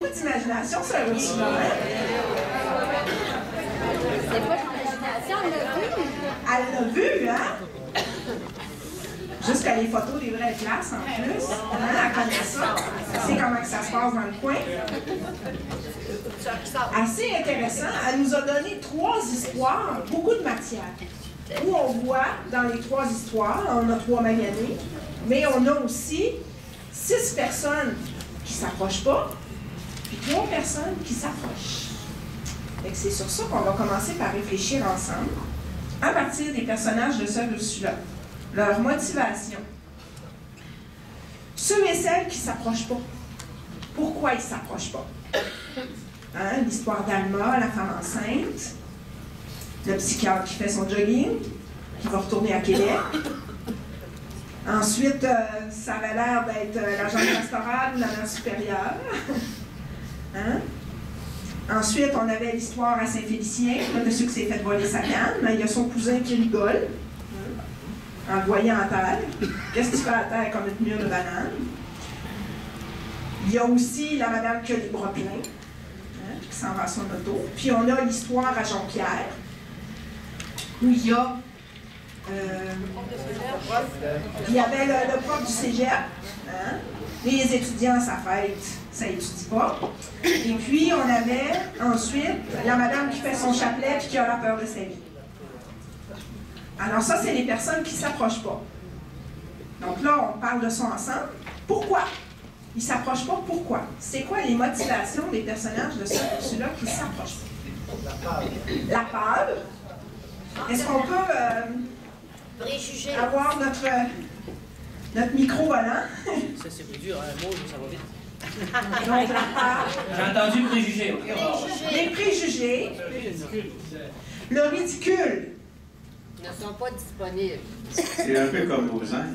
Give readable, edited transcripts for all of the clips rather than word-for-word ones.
D'imagination, ça aussi, là, hein? C'est pas d'imagination, elle l'a vu. Elle l'a vu, hein? Jusqu'à les photos des vraies places, en plus. Hein? Elle connaît ça. Elle sait comment que ça se passe dans le coin. Assez intéressant. Elle nous a donné 3 histoires, beaucoup de matière. Où on voit, dans les 3 histoires, on a 3 maganés, mais on a aussi 6 personnes qui ne s'approchent pas, puis 3 personnes qui s'approchent. C'est sur ça qu'on va commencer par réfléchir ensemble, à partir des personnages de celui-là, leur motivation. Ceux et celles qui ne s'approchent pas. Pourquoi ils ne s'approchent pas? Hein, l'histoire d'Alma, la femme enceinte, le psychiatre qui fait son jogging, qui va retourner à Québec. Ensuite, ça avait l'air d'être l'agent pastoral ou la mère supérieure. Hein? Ensuite, on avait l'histoire à Saint-Félicien, le monsieur qui s'est fait voler sa canne, mais il y a son cousin qui rigole, en le voyant à terre. Qu'est-ce que tu fais à terre comme une mûre de banane? Il y a aussi la madame qui a les bras pleins, hein, qui s'en va à son auto. Puis on a l'histoire à Jonquière, où il y a il y avait le prof du cégep, hein? Les étudiants à sa fête, ça n'étudie pas. Et puis on avait ensuite la madame qui fait son chapelet et qui a la peur de sa vie. Alors ça, c'est les personnes qui ne s'approchent pas. Donc là, on parle de ça ensemble. Pourquoi? Ils ne s'approchent pas, pourquoi? C'est quoi les motivations des personnages de ceux-là qui ne s'approchent pas? La peur. Est-ce qu'on peut avoir notre micro volant? Ça, c'est plus dur, un mot, ça va vite. Donc, la peur. J'ai entendu préjugés. Les préjugés. Le ridicule. Ils ne sont pas disponibles. C'est un peu comme aux ans.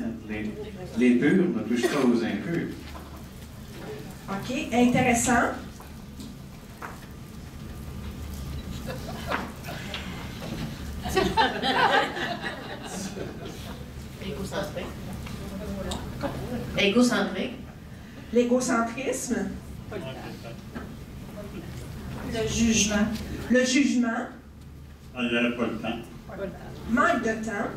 Les purs ne touchent pas aux impurs. OK, intéressant. Égocentrique. L'égocentrisme. Le jugement. Le jugement. Il n'y avait pas le temps. Manque de temps.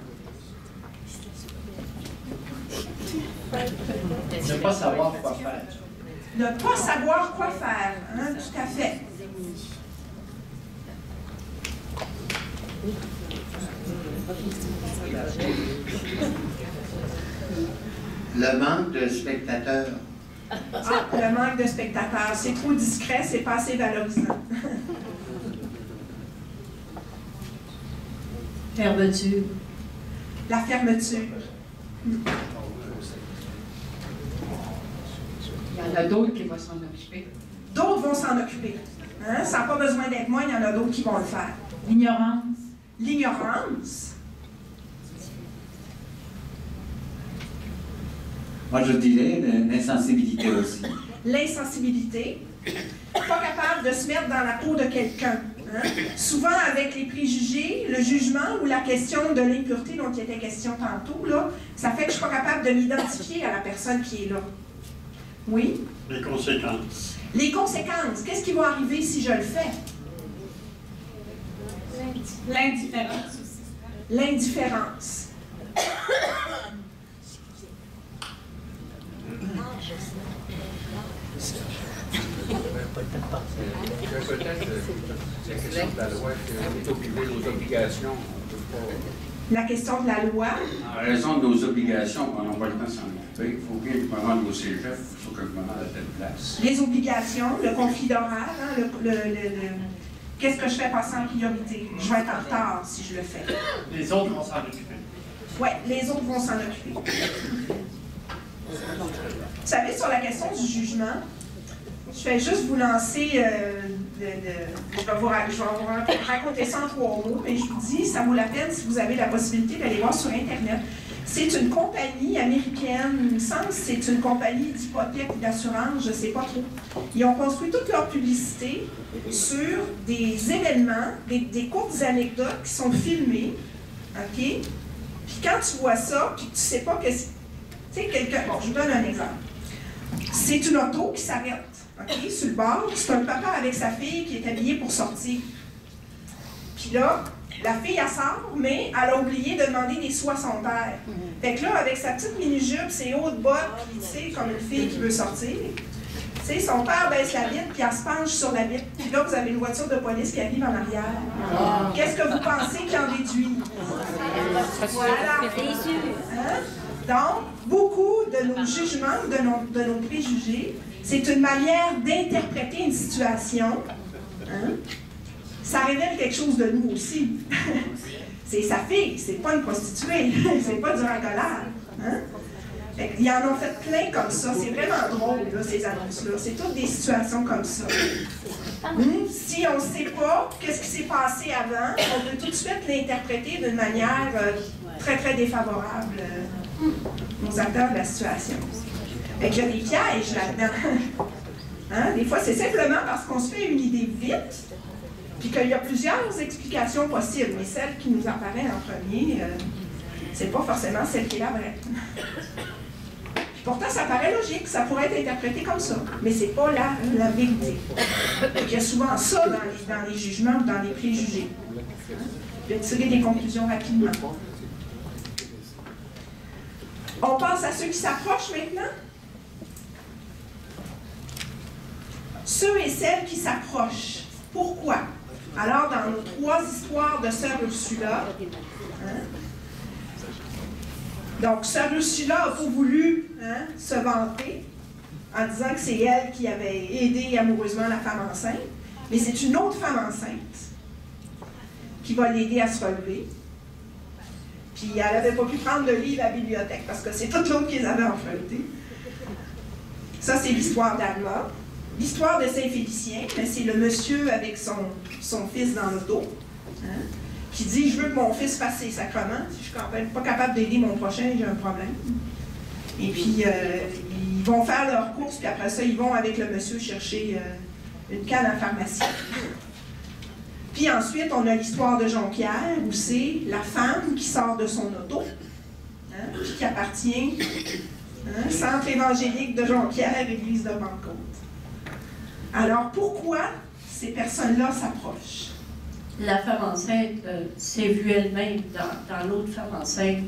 Ne pas savoir quoi faire. Ne pas savoir quoi faire. Hein, tout à fait. Le manque de spectateurs. Ah, le manque de spectateurs. C'est trop discret, c'est pas assez valorisant. Fermeture. La fermeture. Il y en a d'autres qui vont s'en occuper. D'autres vont s'en occuper. Hein? Ça n'a pas besoin d'être moi, il y en a d'autres qui vont le faire. L'ignorance. L'ignorance. Moi, je dirais l'insensibilité aussi. L'insensibilité. Pas capable de se mettre dans la peau de quelqu'un. Hein? Souvent avec les préjugés, le jugement ou la question de l'impureté dont il était question tantôt, là, ça fait que je ne suis pas capable de m'identifier à la personne qui est là. Oui? Les conséquences. Les conséquences. Qu'est-ce qui va arriver si je le fais? L'indifférence aussi. L'indifférence. Peut-être la question de la loi qui est obligée aux obligations. La question de la loi. En raison de nos obligations, on n'a pas le temps de s'en occuper. Il faut bien que je me rende au cégep, il faut que je me rende à telle place. Les obligations, le conflit d'horaire, hein, qu'est-ce que je fais passer en priorité? Je vais être en retard si je le fais. Les autres vont s'en occuper. Oui, les autres vont s'en occuper. Vous savez, sur la question du jugement, je vais juste vous lancer, je vais vous raconter ça en 3 mots, mais je vous dis, ça vaut la peine si vous avez la possibilité d'aller voir sur Internet. C'est une compagnie américaine, il me semble que c'est une compagnie d'hypothèque ou d'assurance, je ne sais pas trop. Ils ont construit toute leur publicité sur des événements, des courtes anecdotes qui sont filmées, OK? Puis quand tu vois ça, puis que tu ne sais pas que c'est... Tu sais, quelqu'un... Bon, je vous donne un exemple. C'est une auto qui s'arrête OK, sur le bord. C'est un papa avec sa fille qui est habillée pour sortir. Puis là, la fille, elle sort, mais elle a oublié de demander des soins à son père. Fait que là, avec sa petite mini-jupe, ses hautes bottes, puis tu sais, comme une fille qui veut sortir, tu sais, son père baisse la vitre, puis elle se penche sur la vitre. Puis là, vous avez une voiture de police qui arrive en arrière. Qu'est-ce que vous pensez qu'il en déduit? Voilà. Hein? Donc, beaucoup de nos jugements, de nos préjugés, c'est une manière d'interpréter une situation. Hein? Ça révèle quelque chose de nous aussi. C'est sa fille, c'est pas une prostituée, c'est pas du racolage. Hein? Ils en ont fait plein comme ça, c'est vraiment drôle, là, ces annonces-là. C'est toutes des situations comme ça. Si on ne sait pas qu'est-ce qui s'est passé avant, on peut tout de suite l'interpréter d'une manière très, très défavorable aux acteurs de la situation. Fait qu'il y a des pièges là-dedans. Hein? Des fois, c'est simplement parce qu'on se fait une idée vite, puis qu'il y a plusieurs explications possibles, mais celle qui nous apparaît en premier, c'est pas forcément celle qui est la vraie. Puis pourtant, ça paraît logique, ça pourrait être interprété comme ça, mais c'est pas la vérité. Il y a souvent ça dans les jugements ou dans les préjugés. Je vais tirer des conclusions rapidement. On passe à ceux qui s'approchent maintenant. Ceux et celles qui s'approchent. Pourquoi? Alors, dans nos 3 histoires de Sœur Ursula, hein, donc Sœur Ursula n'a pas voulu se vanter en disant que c'est elle qui avait aidé amoureusement la femme enceinte, mais c'est une autre femme enceinte qui va l'aider à se relever. Puis elle n'avait pas pu prendre le livre à la bibliothèque parce que c'est toute l'autre qui les avait empruntés. Ça, c'est l'histoire d'Alma. L'histoire de Saint-Félicien, c'est le monsieur avec son fils dans l'auto, hein, qui dit « Je veux que mon fils fasse ses sacrements. Si je ne suis pas capable d'aider mon prochain, j'ai un problème. » Et puis, ils vont faire leurs courses, puis après ça, ils vont avec le monsieur chercher une canne à pharmacie. Puis ensuite, on a l'histoire de Jonquière, où c'est la femme qui sort de son auto, hein, puis qui appartient au centre évangélique de Jonquière, l'église de Pentecôte. Alors, pourquoi ces personnes-là s'approchent? La femme enceinte s'est vue elle-même dans l'autre femme enceinte.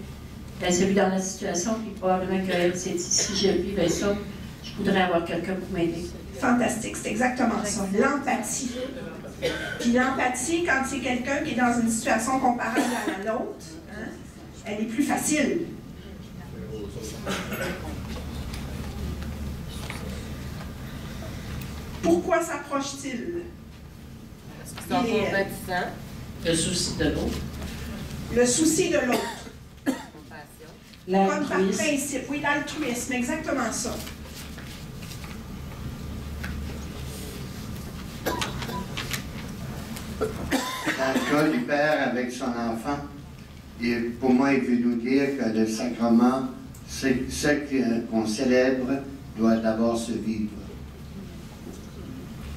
Elle s'est vue dans la situation, puis probablement qu'elle s'est dit, si je vivais ça, je voudrais avoir quelqu'un pour m'aider. Fantastique, c'est exactement ça, l'empathie. Puis l'empathie, quand c'est quelqu'un qui est dans une situation comparable à la nôtre, hein, elle est plus facile. Pourquoi s'approche-t-il? Parce qu'ils sont compatissants. Le souci de l'autre. Le souci de l'autre. Compassion. Comme par principe. Oui, l'altruisme, exactement ça. Dans le cas du père avec son enfant, pour moi, il veut nous dire que le sacrement, ce qu'on célèbre, doit d'abord se vivre.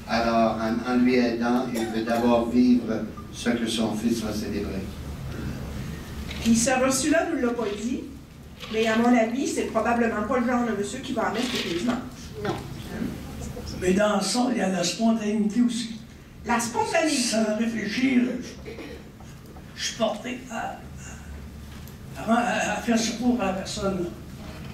Alors, en lui aidant, il veut d'abord vivre ce que son fils va célébrer. Puis Sœur Ursula ne nous l'a pas dit, mais à mon avis, c'est probablement pas le genre de monsieur qui va en mettre tous les dimanches. Non. Mais dans ça, il y a la spontanéité aussi. La spontanéité. Sans réfléchir, je suis porté à faire secours à la personne.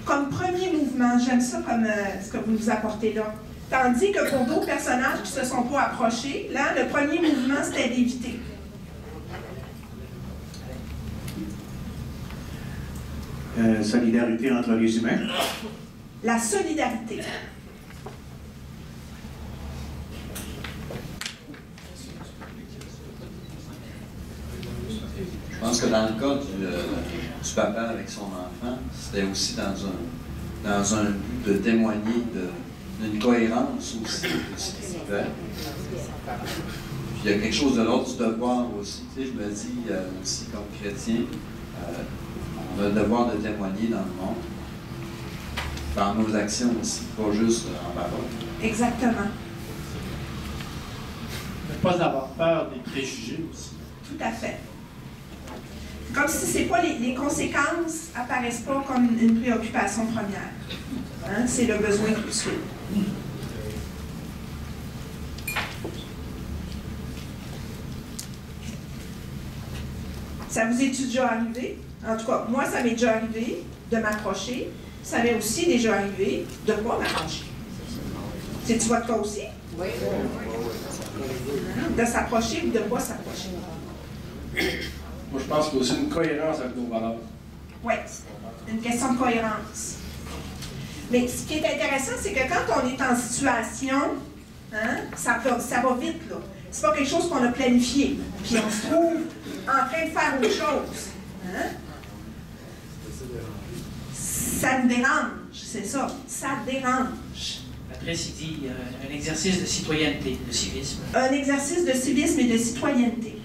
Comme premier mouvement, j'aime ça comme ce que vous nous apportez là. Tandis que pour d'autres personnages qui ne se sont pas approchés, là, le premier mouvement, c'était d'éviter. Solidarité entre les humains. La solidarité. Je pense que dans le cas du papa avec son enfant, c'était aussi dans un but de témoigner d'une cohérence aussi de ce qu'il fait. Puis il y a quelque chose de l'ordre du devoir aussi. Tu sais, je me dis aussi comme chrétien, on a le devoir de témoigner dans le monde, dans nos actions aussi, pas juste en parole. Exactement. Ne pas avoir peur des préjugés aussi. Tout à fait. Comme si c'est pas les conséquences apparaissent pas comme une préoccupation première. Hein? C'est le besoin tout de suite. Ça vous est déjà arrivé? En tout cas, moi, ça m'est déjà arrivé de m'approcher. Ça m'est aussi déjà arrivé de ne pas m'approcher. C'est-tu votre cas aussi? Oui. De s'approcher ou de ne pas s'approcher? Moi, je pense qu'il y a aussi une cohérence avec nos valeurs. Oui, une question de cohérence. Mais ce qui est intéressant, c'est que quand on est en situation, hein, ça va vite, là. C'est pas quelque chose qu'on a planifié. Puis on se trouve en train de faire autre chose. Hein? Ça nous dérange, c'est ça. Ça dérange. Patrice, il dit un exercice de citoyenneté, de civisme. Un exercice de civisme et de citoyenneté.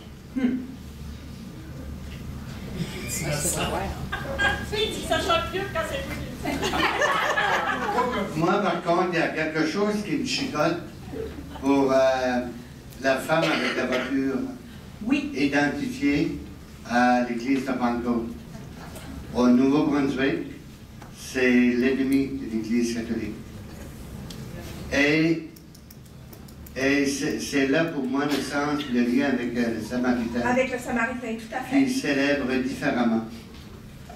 Ça choque plus quand c'est plus. Moi, par contre, il y a quelque chose qui me chicote pour la femme avec la voiture. Oui. Identifiée à l'église de Pentecôte. Au Nouveau-Brunswick, c'est l'ennemi de l'église catholique. Et c'est là pour moi le sens, le lien avec le Samaritain. Avec le Samaritain, tout à fait. Qui célèbre différemment.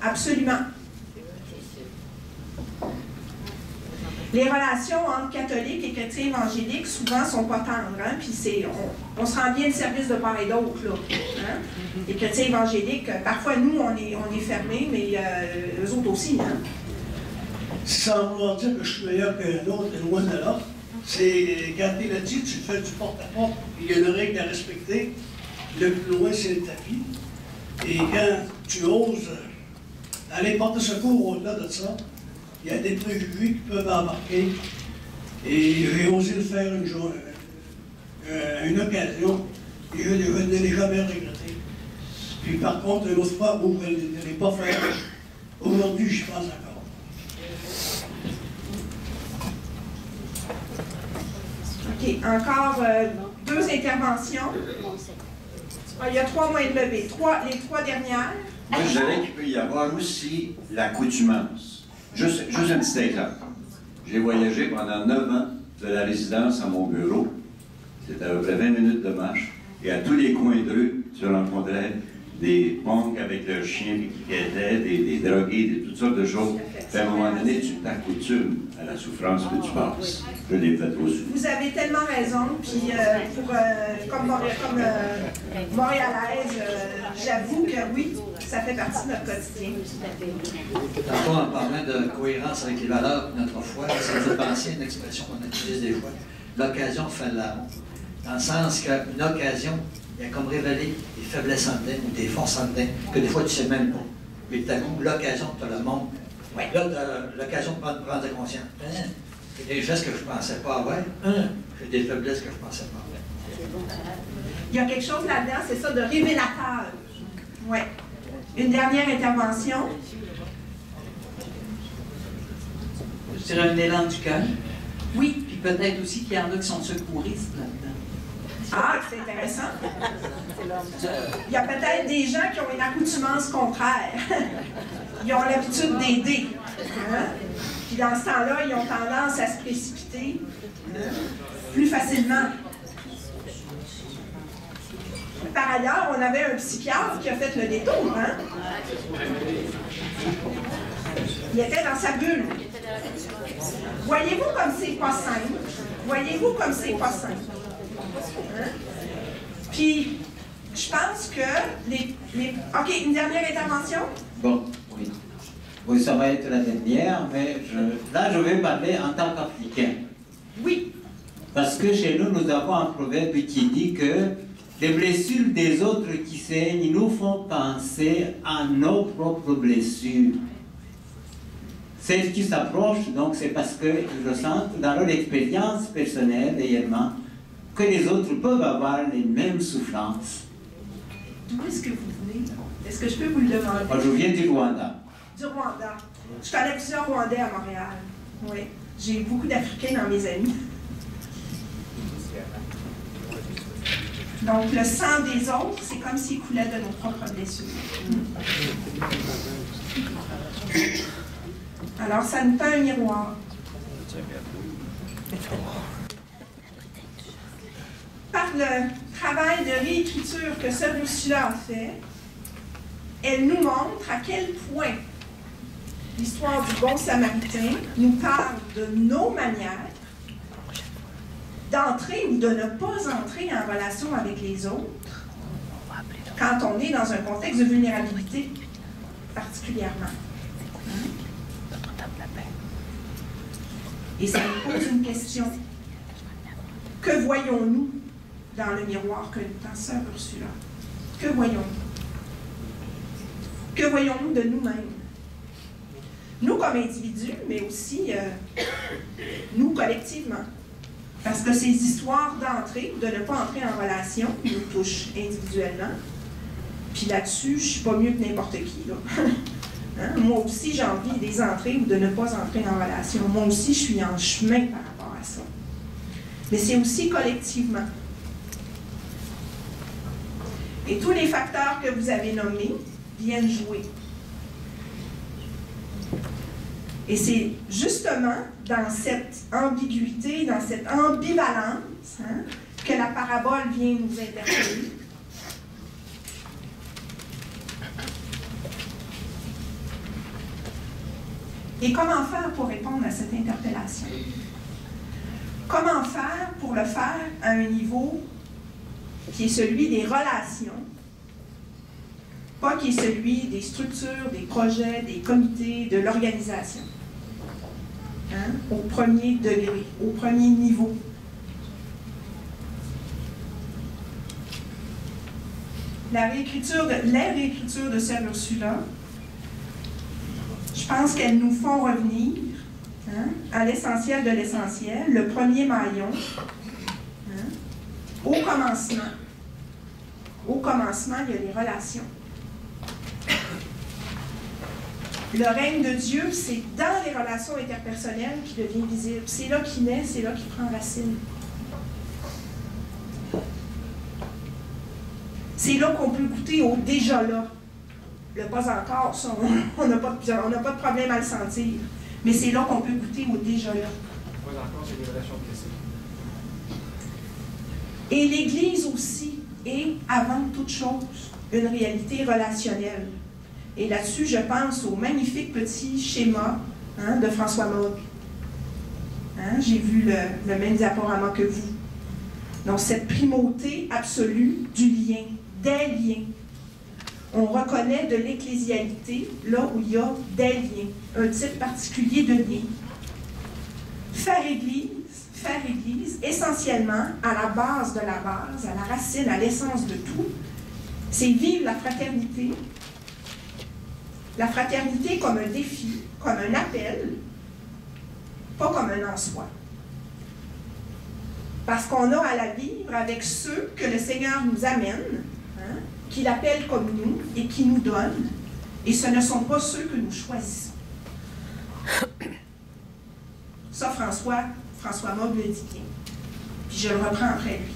Absolument. Les relations entre catholiques et chrétiens évangéliques, souvent, sont pas tendres. Hein? Puis on se rend bien le service de part et d'autre. Là, hein? Les chrétiens évangéliques, parfois, nous, on est fermés, mais eux autres aussi. Hein? Sans vouloir dire que je suis meilleur qu'un autre, loin de là, c'est quand il a dit tu fais du porte-à-porte, il y a une règle à respecter. Le plus loin, c'est le tapis. Et quand tu oses aller porter secours au-delà de ça, il y a des préjugés qui peuvent embarquer. Et j'ai osé le faire une occasion, et je ne l'ai jamais regretté. Puis par contre, une autre fois où je ne l'ai pas fait, aujourd'hui, j'y pense encore. OK. Encore 2 interventions. Il y a 3 moyens de lever. Les 3 dernières. Moi, je dirais qu'il peut y avoir aussi l'accoutumance. Juste un petit exemple. J'ai voyagé pendant 9 ans de la résidence à mon bureau. C'était à peu près 20 minutes de marche. Et à tous les coins de rue, tu rencontrais des punks avec leurs chiens qui quêtaient, des drogués, toutes sortes de choses. Puis à un moment donné, tu t'accoutumes à la souffrance que tu passes. Je l'ai fait aussi. Vous avez tellement raison. Puis, comme montréalaise, j'avoue que oui, ça fait partie de notre quotidien. Tantôt, en parlant de cohérence avec les valeurs de notre foi, ça me fait penser à une expression qu'on utilise des fois. L'occasion fait l'âme. Dans le sens qu'une occasion, il y a comme révélé des faiblesses en dedans ou des forces en dedans que des fois tu ne sais même pas. Mais tout à coup, l'occasion te le montre. Ouais. Là, l'occasion de prendre conscience. J'ai des gestes que je ne pensais pas avoir. J'ai des faiblesses que je ne pensais pas avoir. Il y a quelque chose là-dedans, c'est ça, de révélateur. Oui. Une dernière intervention. Je dirais un élan du cœur. Oui. Puis peut-être aussi qu'il y en a qui sont secouristes là-dedans. Ah, c'est intéressant. Il y a peut-être des gens qui ont une accoutumance contraire. Ils ont l'habitude d'aider. Hein? Puis dans ce temps-là, ils ont tendance à se précipiter plus facilement. Par ailleurs, on avait un psychiatre qui a fait le détour. Hein? Il était dans sa bulle. Voyez-vous comme c'est pas simple? Voyez-vous comme c'est pas simple? Hein? Puis, je pense que OK, une dernière intervention? Bon, oui. Oui, ça va être la dernière, mais là, je vais parler en tant qu'Africain. Oui. Parce que chez nous, nous avons un proverbe qui dit que les blessures des autres qui saignent nous font penser à nos propres blessures. Celles qui s'approchent, donc c'est parce qu'ils ressentent dans leur expérience personnelle réellement que les autres peuvent avoir les mêmes souffrances. D'où est-ce que vous venez? Est-ce que je peux vous le demander? Moi, je viens du Rwanda. Du Rwanda. Je connais plusieurs Rwandais à Montréal. Oui. J'ai beaucoup d'Africains dans mes amis. Donc, le sang des autres, c'est comme s'il coulait de nos propres blessures. Alors, ça nous fait un miroir. Par le travail de réécriture que ce reçu-là a fait, elle nous montre à quel point l'histoire du bon samaritain nous parle de nos manières d'entrer ou de ne pas entrer en relation avec les autres quand on est dans un contexte de vulnérabilité particulièrement. Et ça nous pose une question. Que voyons-nous dans le miroir que nous tend sœur Ursula? Que voyons-nous? Que voyons-nous de nous-mêmes? Nous comme individus, mais aussi nous collectivement. Parce que ces histoires d'entrer ou de ne pas entrer en relation nous touchent individuellement. Puis là-dessus, je ne suis pas mieux que n'importe qui, là. Hein? Moi aussi, j'ai envie des entrées ou de ne pas entrer en relation. Moi aussi, je suis en chemin par rapport à ça. Mais c'est aussi collectivement. Et tous les facteurs que vous avez nommés viennent jouer. Et c'est justement dans cette ambiguïté, dans cette ambivalence, hein, que la parabole vient nous interpeller. Et comment faire pour répondre à cette interpellation? Comment faire pour le faire à un niveau qui est celui des relations, pas qui est celui des structures, des projets, des comités, de l'organisation? Hein? Au premier degré, au premier niveau. La réécriture de Sœur Ursula, je pense qu'elles nous font revenir, hein, à l'essentiel de l'essentiel, le premier maillon, hein, au commencement. Au commencement, il y a les relations. Le règne de Dieu, c'est dans les relations interpersonnelles qu'il devient visible. C'est là qu'il naît, c'est là qu'il prend racine. C'est là qu'on peut goûter au déjà là. Le pas encore, ça, on n'a pas de problème à le sentir. Mais c'est là qu'on peut goûter au déjà là. Pas encore, c'est des relations de Christ. Et l'Église aussi est, avant toute chose, une réalité relationnelle. Et là-dessus, je pense au magnifique petit schéma, hein, de François Mogg. Hein, j'ai vu le même diaporama que vous. Donc, cette primauté absolue du lien, des liens. On reconnaît de l'ecclésialité là où il y a des liens, un type particulier de lien. Faire Église, essentiellement, à la base de la base, à la racine, à l'essence de tout, c'est vivre la fraternité. La fraternité comme un défi, comme un appel, pas comme un en soi. Parce qu'on a à la vivre avec ceux que le Seigneur nous amène, hein, qu'il appelle comme nous et qui nous donne, et ce ne sont pas ceux que nous choisissons. Ça, François Mogg le dit bien. Puis je le reprends après lui.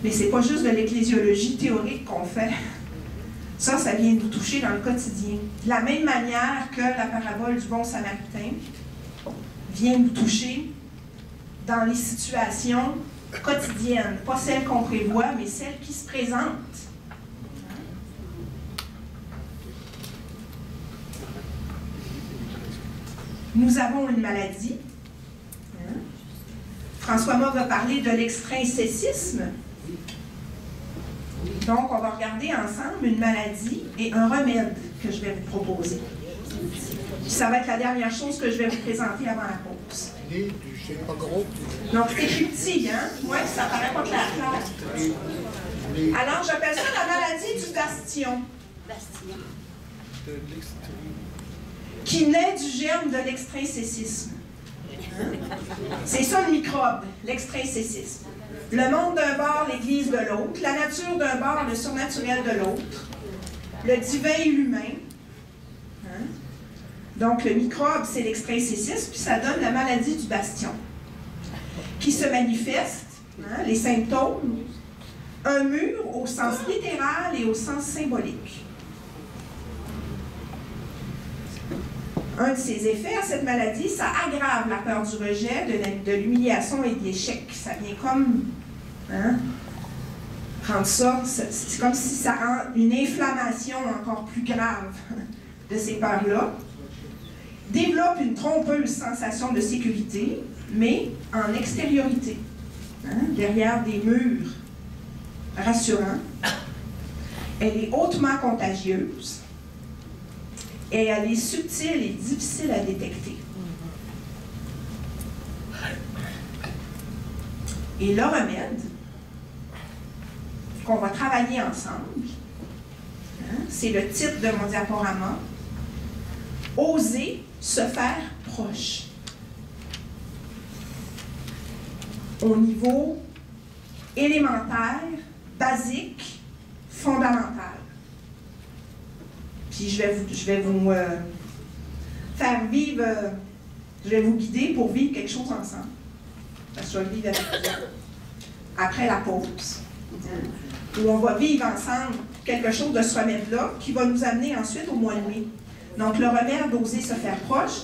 Mais ce n'est pas juste de l'ecclésiologie théorique qu'on fait. Ça vient nous toucher dans le quotidien. De la même manière que la parabole du bon samaritain vient nous toucher dans les situations quotidiennes. Pas celles qu'on prévoit, mais celles qui se présentent. Nous avons une maladie. François Mogg va parler de l'extrinsècisme. Donc, on va regarder ensemble une maladie et un remède que je vais vous proposer. Ça va être la dernière chose que je vais vous présenter avant la pause. Donc, c'est plus petit, hein? Oui, ça paraît pas clair. Alors, j'appelle ça la maladie du bastion. Qui naît du germe de l'extrinsècisme. C'est ça le microbe, l'extrinsècisme. Le monde d'un bord, l'Église de l'autre, la nature d'un bord, le surnaturel de l'autre, le divin et l'humain. Hein? Donc le microbe, c'est l'extrinsècisme, puis ça donne la maladie du bastion, qui se manifeste, hein, les symptômes, un mur au sens littéral et au sens symbolique. Un de ses effets à cette maladie, ça aggrave la peur du rejet, de l'humiliation et de l'échec. Ça vient comme, hein, rendre ça, c'est comme si ça rend une inflammation encore plus grave de ces peurs-là. Développe une trompeuse sensation de sécurité, mais en extériorité, derrière des murs rassurants. Elle est hautement contagieuse et elle est subtile et difficile à détecter. Et le remède qu'on va travailler ensemble, c'est le titre de mon diaporama, « Oser se faire proche ». Au niveau élémentaire, basique, fondamental. Puis je vais vous faire vivre, je vais vous guider pour vivre quelque chose ensemble. Parce que je vais le vivre avec vous. Après la pause, où on va vivre ensemble quelque chose de ce remède-là qui va nous amener ensuite au mois de mai. Donc le remède d'oser se faire proche,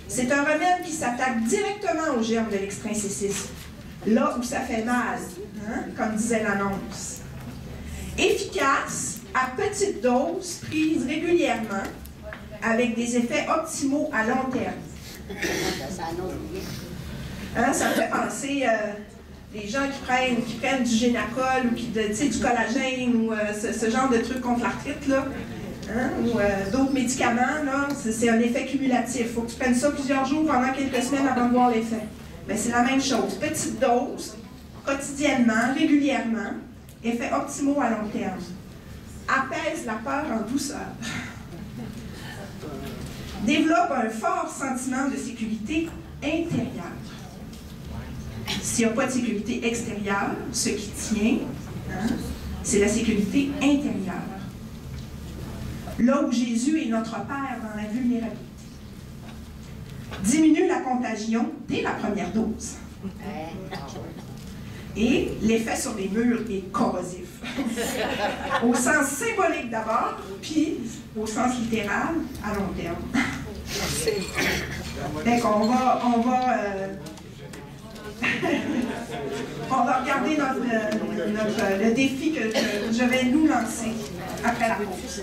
c'est un remède qui s'attaque directement au germe de l'extrinsécisme, là où ça fait mal, comme disait l'annonce. Efficace, à petite dose, prise régulièrement, avec des effets optimaux à long terme. Ça me fait penser les gens qui prennent du Génacol ou du collagène ou ce genre de trucs contre l'arthrite, là, ou d'autres médicaments, c'est un effet cumulatif. Il faut que tu prennes ça plusieurs jours pendant quelques semaines avant de voir l'effet. Mais c'est la même chose. Petite dose, quotidiennement, régulièrement, effets optimaux à long terme. Apaise la peur en douceur. Développe un fort sentiment de sécurité intérieure. S'il n'y a pas de sécurité extérieure, ce qui tient, c'est la sécurité intérieure. Là où Jésus est notre Père dans la vulnérabilité. Diminue la contagion dès la première dose. Et l'effet sur les murs est corrosif. Au sens symbolique d'abord, puis au sens littéral à long terme. Donc on va regarder le défi que je vais nous lancer après la pause.